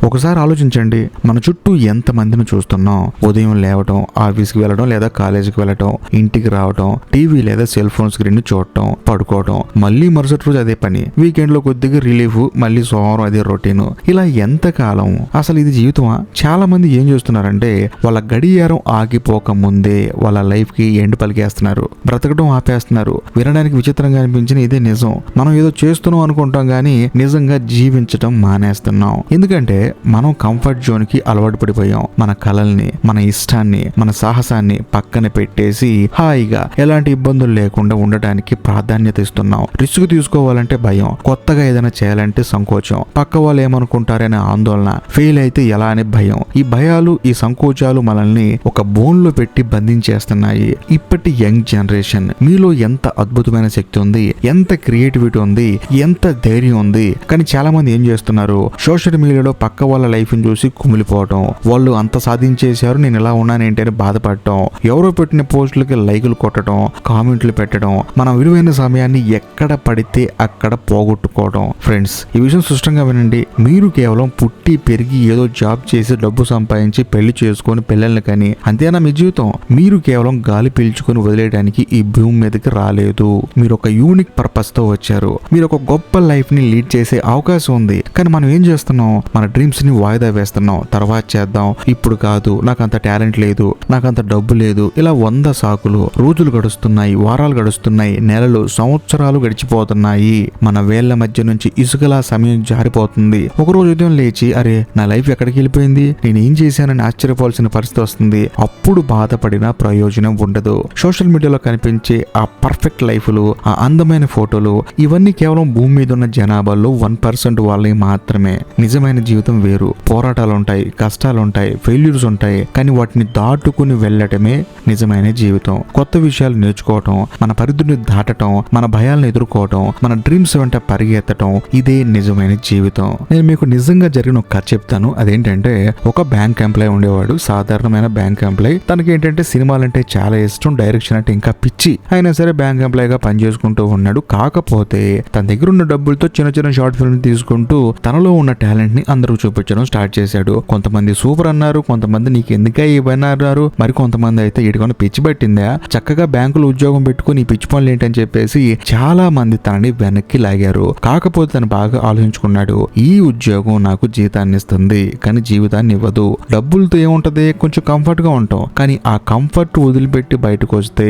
ఒకసారి ఆలోచించండి, మన చుట్టూ ఎంత మందిని చూస్తున్నాం. ఉదయం లేవటం, ఆఫీస్కి వెళ్ళడం లేదా కాలేజీకి వెళ్ళటం, ఇంటికి రావటం, టీవీ లేదా సెల్ ఫోన్ స్క్రీన్ చూడటం, పడుకోవటం, మళ్ళీ మరుసటి రోజు అదే పని, వీకెండ్ లో కొద్దిగా రిలీఫ్, మళ్ళీ సోమవారం అదే రొటీన్. ఇలా ఎంతకాలం? అసలు ఇది జీవితమా? చాలా మంది ఏం చేస్తున్నారంటే వాళ్ళ గడియారం ఆగిపోక ముందే వాళ్ళ లైఫ్ కి ఎండ్ పలికేస్తున్నారు, బ్రతకడం ఆపేస్తున్నారు. వినడానికి విచిత్రంగా అనిపించిన ఇదే నిజం. మనం ఏదో చేస్తున్నాం అనుకుంటాం గానీ నిజంగా జీవించడం మానేస్తున్నాం. ఎందుకంటే మనం కంఫర్ట్ జోన్ కి అలవాటు పడిపోయాం. మన కలల్ని, మన ఇష్టాన్ని, మన సాహసాన్ని పక్కన పెట్టేసి హాయిగా ఎలాంటి ఇబ్బందులు లేకుండా ఉండటానికి ప్రాధాన్యత ఇస్తున్నాం. రిస్క్ తీసుకోవాలంటే భయం, కొత్తగా ఏదైనా చేయాలంటే సంకోచం, పక్క వాళ్ళు ఏమనుకుంటారనే ఆందోళన, ఫెయిల్ అయితే ఎలా అనే భయం. ఈ భయాలు, ఈ సంకోచాలు మనల్ని ఒక బోన్ లో పెట్టి బంధించేస్తున్నాయి. ఇప్పటి యంగ్ జనరేషన్ మీలో ఎంత అద్భుతమైన శక్తి ఉంది, ఎంత క్రియేటివిటీ ఉంది, ఎంత ధైర్యం ఉంది. కానీ చాలా మంది ఏం చేస్తున్నారు, సోషల్ మీడియాలో పక్క వాళ్ళ లైఫ్ ని చూసి కుమిలిపోవటం, వాళ్ళు అంత సాధించేశారు నేను ఇలా ఉన్నానేంటి అని బాధపడటం, ఎవరో పెట్టిన పోస్టులకి లైకులు కొట్టడం, కామెంట్లు పెట్టడం, మన విలువైన సమయాన్ని ఎక్కడ పడితే అక్కడ పోగొట్టుకోవడం. ఫ్రెండ్స్, ఈ విషయం స్పష్టంగా వినండి. మీరు కేవలం పుట్టి పెరిగి ఏదో జాబ్ చేసి డబ్బు సంపాదించి పెళ్లి చేసుకొని పిల్లల్ని కానీ అంతేనా మీ జీవితం? మీరు కేవలం గాలి పీల్చుకొని వదిలేయడానికి ఈ భూమి మీదకి రాలేదు. మీరు ఒక యూనిక్ పర్పస్ తో వచ్చారు. మీరు ఒక గొప్ప లైఫ్ ని లీడ్ చేసే అవకాశం ఉంది. కానీ మనం ఏం చేస్తున్నాం, మన డ్రీమ్స్ ని వాయిదా వేస్తున్నాం. తర్వాత చేద్దాం, ఇప్పుడు కాదు, నాకు అంత టాలెంట్ లేదు, నాకు అంత డబ్బు లేదు, ఇలా 100 సాకులు. రోజులు గడుస్తున్నాయి, వారాలు గడుస్తున్నాయి, నెలలు, సంవత్సరాలు గడిచిపోతున్నాయి. మన వేళ్ల మధ్య నుంచి ఇసుకలా సమయం జారిపోతుంది. ఒకరోజు ఉదయం లేచి అరే నా లైఫ్ ఎక్కడికి వెళ్ళిపోయింది, నేను ఏం చేశానని ఆశ్చర్యపోవాల్సిన పరిస్థితి వస్తుంది. అప్పుడు బాధపడిన ప్రయోజనం ఉండదు. సోషల్ మీడియాలో కనిపించే ఆ పర్ఫెక్ట్ లైఫ్లు, ఆ అందమైన ఫోటోలు, ఇవన్నీ కేవలం భూమి మీద ఉన్న జనాభాలో 1% వాళ్ళే మాత్రమే. నిజమైన జీవితం వేరు. పోరాటాలు ఉంటాయి, కష్టాలు ఉంటాయి, ఫెయిల్యూర్స్ ఉంటాయి. కానీ వాటిని దాటుకుని వెళ్ళటమే నిజమైన జీవితం. కొత్త విషయాలు నేర్చుకోవటం, మన పరిధిని దాటటం, మన భయాలను ఎదుర్కోవటం, మన డ్రీమ్స్ వెంట పరిగెత్తటం, ఇదే నిజమైన జీవితం. నేను మీకు నిజంగా జరిగిన ఒక కథ చెప్తాను. అదేంటంటే ఒక బ్యాంక్ ఎంప్లాయ్ ఉండేవాడు, సాధారణమైన బ్యాంక్ ఎంప్లాయ్. తనకి ఏంటంటే సినిమాలంటే చాలా ఇష్టం, డైరెక్షన్ అంటే ఇంకా పిచ్చి. అయినా సరే బ్యాంక్ ఎంప్లాయ్ గా పనిచేసుకుంటూ ఉన్నాడు. కాకపోతే తన దగ్గర ఉన్న డబ్బులతో చిన్న చిన్న షార్ట్ ఫిల్మ్ తీసుకుంటూ తనలో ఉన్న టాలెంట్ ని అందరూ చూపించడం స్టార్ట్ చేశాడు. కొంతమంది సూపర్ అన్నారు, కొంతమంది నీకు ఎందుకే ఇవన్నీ అన్నారు, మరి కొంతమంది అయితే ఇటుకొని పిచ్చి పట్టిందా, చక్కగా బ్యాంకులో ఉద్యోగం పెట్టుకుని పిచ్చి పనులు ఏంటని చెప్పేసి చాలా మంది తనని వెనక్కి లాగారు. కాకపోతే తను బాగా ఆలోచించుకున్నాడు, ఈ ఉద్యోగం నాకు జీతాన్ని ఇస్తుంది కానీ జీవితాన్ని ఇవ్వదు. డబ్బులతో ఏముంటది, కొంచెం కంఫర్ట్ గా ఉంటాం. కానీ ఆ కంఫర్ట్ వదిలిపెట్టి బయటకు వస్తే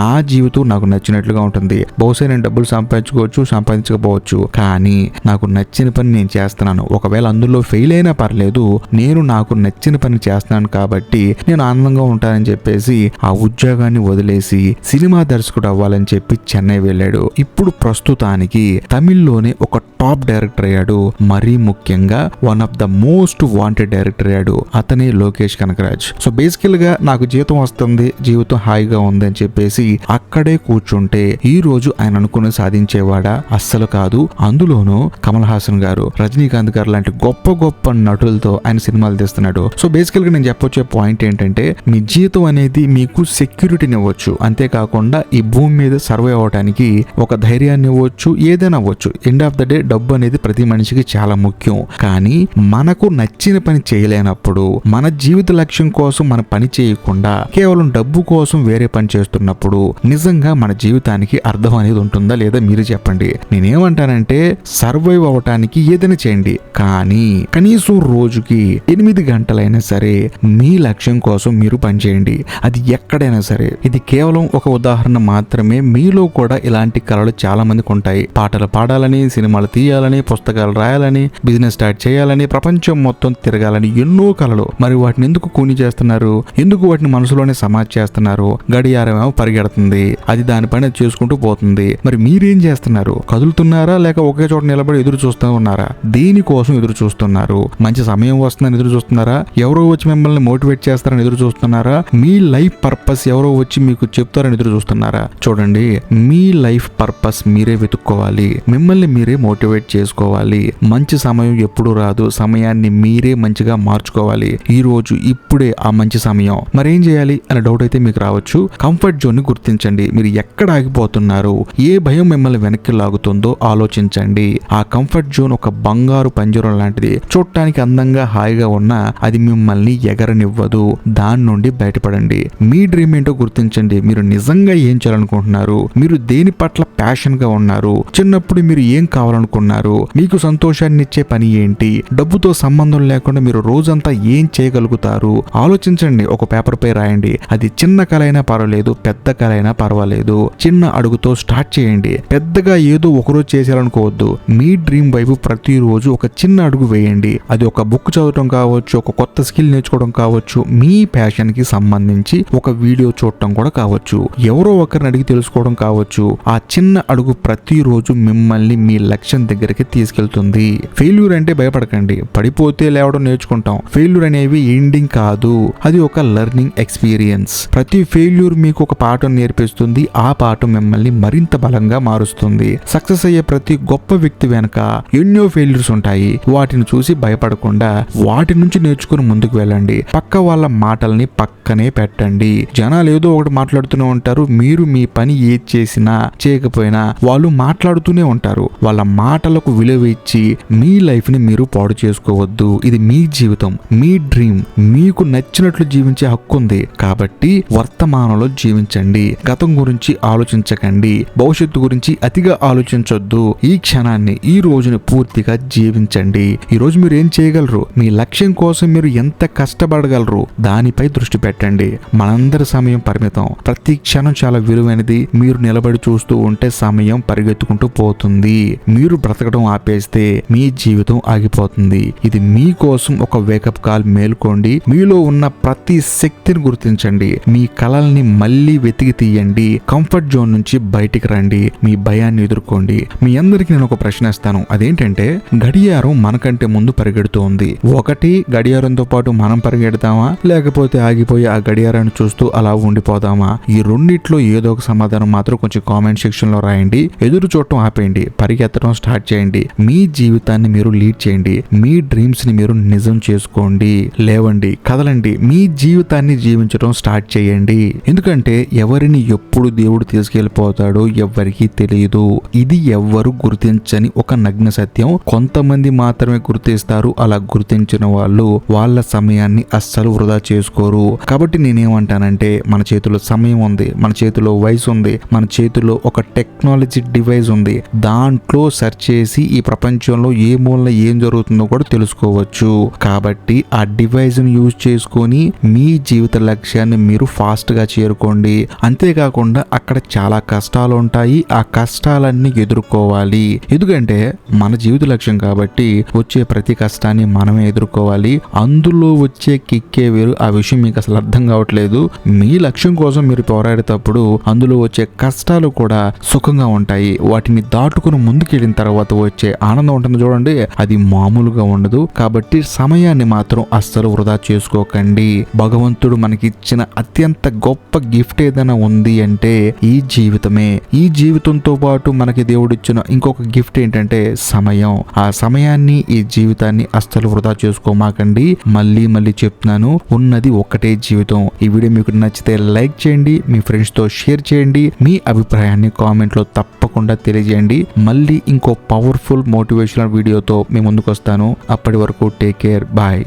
నా జీవితం నాకు నచ్చినట్లుగా ఉంటుంది. బహుశా నేను డబ్బులు సంపాదించుకోవచ్చు, సంపాదించకపోవచ్చు, కానీ నాకు నచ్చిన పని నేను చేస్తున్నాను. ఒకవేళ అందులో ఫెయిల్ అయినా పర్లేదు, నేను నాకు నచ్చిన పని చేస్తున్నాను కాబట్టి నేను ఆనందంగా ఉంటానని చెప్పేసి ఆ ఉద్యోగాన్ని వదిలేసి సినిమా దర్శకుడు అవ్వాలని చెప్పి చెన్నై వెళ్ళాడు. ఇప్పుడు ప్రస్తుతానికి తమిళ్లోనే ఒక టాప్ డైరెక్టర్ అయ్యాడు. మరీ ముఖ్యంగా one of the most wanted director అయ్యాడు. అతనే లోకేష్ కనకరాజ్. సో బేసికల్ గా నాకు జీతం వస్తుంది, జీవితం హాయిగా ఉంది అని చెప్పేసి అక్కడే కూర్చుంటే ఈ రోజు ఆయన అనుకుని సాధించేవాడా? అస్సలు కాదు. అందులోనూ కమల్ హాసన్ గారు, రజనీకాంత్ గారు లాంటి గొప్ప గొప్ప నటులతో ఆయన సినిమాలు తీస్తున్నాడు. సో బేసికల్ గా నేను చెప్పొచ్చే పాయింట్ ఏంటంటే మీ జీతం అనేది మీకు సెక్యూరిటీని ఇవ్వచ్చు, అంతేకాకుండా ఈ భూమి మీద సర్వే అవ్వడానికి ఒక ధైర్యాన్ని ఇవ్వచ్చు, ఏదైనా అవ్వచ్చు. ఎండ్ ఆఫ్ ద డే డబ్బు అనేది ప్రతి మనిషికి చాలా ముఖ్యం. కానీ మనకు నచ్చిన పని చేయలేనప్పుడు, మన జీవిత లక్ష్యం కోసం మన పని చేయకుండా కేవలం డబ్బు కోసం వేరే పని చేస్తున్నప్పుడు నిజంగా మన జీవితానికి అర్థం అనేది ఉంటుందా లేదా మీరే చెప్పండి. నేనేమంటానంటే సర్వైవ్ అవ్వటానికి ఏదైనా చేయండి, కానీ కనీసం రోజుకి 8 గంటలైనా సరే మీ లక్ష్యం కోసం మీరు పనిచేయండి. అది ఎక్కడైనా సరే. ఇది కేవలం ఒక ఉదాహరణ మాత్రమే. మీలో కూడా ఇలాంటి కళలు చాలా మందికి ఉంటాయి. పాటలు పాడాలని, సినిమాలు తీయాలని, పుస్తకాలు రాయాలని, బిజినెస్ స్టార్ట్ చేయాలని, ప్రపంచం మొత్తం తిరగాలని ఎన్నో కళలు. మరి వాటిని ఎందుకు కూని చేస్తున్నారు? ఎందుకు వాటిని మనసులోనే సమాధి చేస్తున్నారు? గడియారం ఏమో పరిగెడుతుంది, అది దానిపైన చేసుకుంటూ పోతుంది. మరి మీరేం చేస్తున్నారు? కదులుతున్నారా లేక ఒకే చోట నిలబడి ఎదురు చూస్తూ ఉన్నారా? దేనికోసం ఎదురు చూస్తున్నారు? మంచి సమయం వస్తుందని ఎదురు చూస్తున్నారా? ఎవరో వచ్చి మిమ్మల్ని మోటివేట్ చేస్తారని ఎదురు చూస్తున్నారా? మీ లైఫ్ పర్పస్ ఎవరో వచ్చి మీకు చెప్తారని ఎదురు చూస్తున్నారా? చూడండి, మీ లైఫ్ పర్పస్ మీరే వెతుక్కోవాలి. మిమ్మల్ని మీరే మోటివేట్ మోటివేట్ చేసుకోవాలి. మంచి సమయం ఎప్పుడు రాదు, సమయాన్ని మీరే మంచిగా మార్చుకోవాలి. ఈ రోజు ఇప్పుడే ఆ మంచి సమయం. మరేం చేయాలి అనే డౌట్ అయితే మీకు రావచ్చు. కంఫర్ట్ జోన్ ని గుర్తించండి. మీరు ఎక్కడ ఆగిపోతున్నారు, ఏ భయం మిమ్మల్ని వెనక్కి లాగుతుందో ఆలోచించండి. ఆ కంఫర్ట్ జోన్ ఒక బంగారు పంజరం లాంటిది. చూడటానికి అందంగా హాయిగా ఉన్నా అది మిమ్మల్ని ఎగరనివ్వదు. దాని నుండి బయటపడండి. మీ డ్రీమ్ ఏంటో గుర్తించండి. మీరు నిజంగా ఏం చేయాలనుకుంటున్నారు, మీరు దేని పట్ల ప్యాషన్ గా ఉన్నారు, చిన్నప్పుడు మీరు ఏం కావాలనుకున్నారు, మీకు సంతోషాన్ని ఇచ్చే పని ఏంటి, డబ్బుతో సంబంధం లేకుండా మీరు రోజంతా ఏం చేయగలుగుతారు ఆలోచించండి. ఒక పేపర్ పై రాయండి. అది చిన్న కల అయినా పర్వాలేదు, పెద్ద కల అయినా పర్వాలేదు. చిన్న అడుగుతో స్టార్ట్ చేయండి. పెద్దగా ఏదో ఒకరోజు చేసేయాలనుకోవద్దు. మీ డ్రీమ్ వైపు ప్రతిరోజు ఒక చిన్న అడుగు వేయండి. అది ఒక బుక్ చదవటం కావచ్చు, ఒక కొత్త స్కిల్ నేర్చుకోవడం కావచ్చు, మీ ప్యాషన్ కి సంబంధించి ఒక వీడియో చూడటం కూడా కావచ్చు, ఎవరో ఒకరిని అడిగి తెలుసుకోవడం కావచ్చు. ఆ చిన్న అడుగు ప్రతిరోజు మిమ్మల్ని మీ లక్ష్యం దగ్గరికి తీసుకెళ్తుంది. ఫెయిల్యూర్ అంటే భయపడకండి. పడిపోతే లేవడం నేర్చుకుంటాం. ఫెయిల్యూర్ అనేవి ఎండింగ్ కాదు, అది ఒక లెర్నింగ్ ఎక్స్పీరియన్స్. ప్రతి ఫెయిల్యూర్ మీకు ఒక పాఠం నేర్పిస్తుంది. ఆ పాఠం మిమ్మల్ని మరింత బలంగా మారుస్తుంది. సక్సెస్ అయ్యే ప్రతి గొప్ప వ్యక్తి వెనక ఎన్నో ఫెయిల్యూర్స్ ఉంటాయి. వాటిని చూసి భయపడకుండా వాటి నుంచి నేర్చుకుని ముందుకు వెళ్ళండి. పక్క వాళ్ళ మాటల్ని పక్కనే పెట్టండి. జనాలు ఏదో ఒకటి మాట్లాడుతూనే ఉంటారు. మీరు మీ పని ఏది చేసినా చేయకపోయినా వాళ్ళు మాట్లాడుతూనే ఉంటారు. వాళ్ళ మాటలకు విలువ ఇచ్చి మీ లైఫ్ ని మీరు పాడు చేసుకోవద్దు. ఇది మీ జీవితం, మీ డ్రీమ్. మీకు నచ్చినట్లు జీవించే హక్కు ఉంది. కాబట్టి వర్తమానంలో జీవించండి. గతం గురించి ఆలోచించకండి. భవిష్యత్తు గురించి అతిగా ఆలోచించొద్దు. ఈ క్షణాన్ని, ఈ రోజుని పూర్తిగా జీవించండి. ఈ రోజు మీరు ఏం చేయగలరు, మీ లక్ష్యం కోసం మీరు ఎంత కష్టపడగలరు, దానిపై దృష్టి పెట్టండి. మనందరి సమయం పరిమితం. ప్రతి క్షణం చాలా విలువైనది. మీరు నిలబడి చూస్తూ ఉంటే సమయం పరిగెత్తుకుంటూ పోతుంది. మీరు బ్రతకడం ఆపేస్తే మీ జీవితం ఆగిపోతుంది. ఇది మీకోసం ఒక వేకప్ కాల్. మేల్కోండి. మీలో ఉన్న ప్రతి శక్తిని గుర్తించండి. మీ కలల్ని మళ్ళీ వెతికి తీయండి. కంఫర్ట్ జోన్ నుంచి బయటికి రండి. మీ భయాన్ని ఎదుర్కోండి. మీ అందరికి నేను ఒక ప్రశ్న ఇస్తాను. అదేంటంటే, గడియారం మనకంటే ముందు పరిగెడుతోంది. ఒకటి, గడియారంతో పాటు మనం పరిగెడతామా, లేకపోతే ఆగిపోయి ఆ గడియారాన్ని చూస్తూ అలా ఉండిపోదామా? ఈ రెండిట్లో ఏదో ఒక సమాధానం మాత్రం కొంచెం కామెంట్ సెక్షన్ లో రాయండి. ఎదురు చూడటం ఆపేయండి. పరిగెత్తడం స్టార్ట్ చేయండి. మీ జీవితాన్ని మీరు లీడ్ చేయండి. మీ డ్రీమ్స్ ని మీరు నిజం చేసుకోండి. లేవండి, కదలండి. మీ జీవితాన్ని జీవించడం స్టార్ట్ చేయండి. ఎందుకంటే ఎవరిని ఎప్పుడు దేవుడు తీసుకెళ్లిపోతాడో ఎవ్వరికీ తెలియదు. ఇది ఎవ్వరు గుర్తించని ఒక నగ్న సత్యం. కొంతమంది మాత్రమే గుర్తిస్తారు. అలా గుర్తించిన వాళ్ళు వాళ్ళ సమయాన్ని అస్సలు వృధా చేసుకోరు. కాబట్టి నేనేమంటానంటే, మన చేతిలో సమయం ఉంది, మన చేతిలో వయసు ఉంది, మన చేతిలో ఒక టెక్నాలజీ డివైస్ ఉంది. దాంట్లో సెర్చ్ చేసి ఈ ప్రపంచంలో ఏ మూలన ఏం జరుగుతుందో కూడా తెలుసుకోవచ్చు. కాబట్టి ఆ డివైస్ ని యూజ్ చేసుకొని మీ జీవిత లక్ష్యాన్ని మీరు ఫాస్ట్ గా చేరుకోండి. అంతేకాకుండా అక్కడ చాలా కష్టాలు ఉంటాయి. ఆ కష్టాలన్నీ ఎదుర్కోవాలి. ఎందుకంటే మన జీవిత లక్ష్యం కాబట్టి వచ్చే ప్రతి కష్టాన్ని మనమే ఎదుర్కోవాలి. అందులో వచ్చే కిక్కే వేరు. ఆ విషయం మీకు అసలు అర్థం కావట్లేదు. మీ లక్ష్యం కోసం మీరు పోరాడేటప్పుడు అందులో వచ్చే కష్టాలు కూడా సుఖంగా ఉంటాయి. వాటిని దాటుకుని ముందుకెళ్ళిన తర్వాత వచ్చే ఆనందం ఉంటుంది చూడండి, అది మామూలుగా ఉండదు. కాబట్టి సమయాన్ని మాత్రం అస్సలు వృధా చేసుకోకండి. భగవంతుడు మనకి ఇచ్చిన అత్యంత గొప్ప గిఫ్ట్ ఏదైనా ఉంది అంటే ఈ జీవితమే. ఈ జీవితంతో పాటు మనకి దేవుడిచ్చిన ఇంకొక గిఫ్ట్ ఏంటంటే సమయం. ఆ సమయాన్ని, ఈ జీవితాన్ని అస్సలు వృధా చేసుకోమాకండి. మళ్ళీ చెప్తున్నాను, ఉన్నది ఒక్కటే జీవితం. ఈ వీడియో మీకు నచ్చితే లైక్ చేయండి, మీ ఫ్రెండ్స్ తో షేర్ చేయండి. మీ అభిప్రాయాన్ని కామెంట్ లో తప్పకుండా తెలియజేయండి. మళ్ళీ ఇంకో పవర్ఫుల్ మోటివేషనల్ వీడియోతో మీ ముందుకు వస్తాను. అప్పటి వరకు టేక్ కేర్, బాయ్.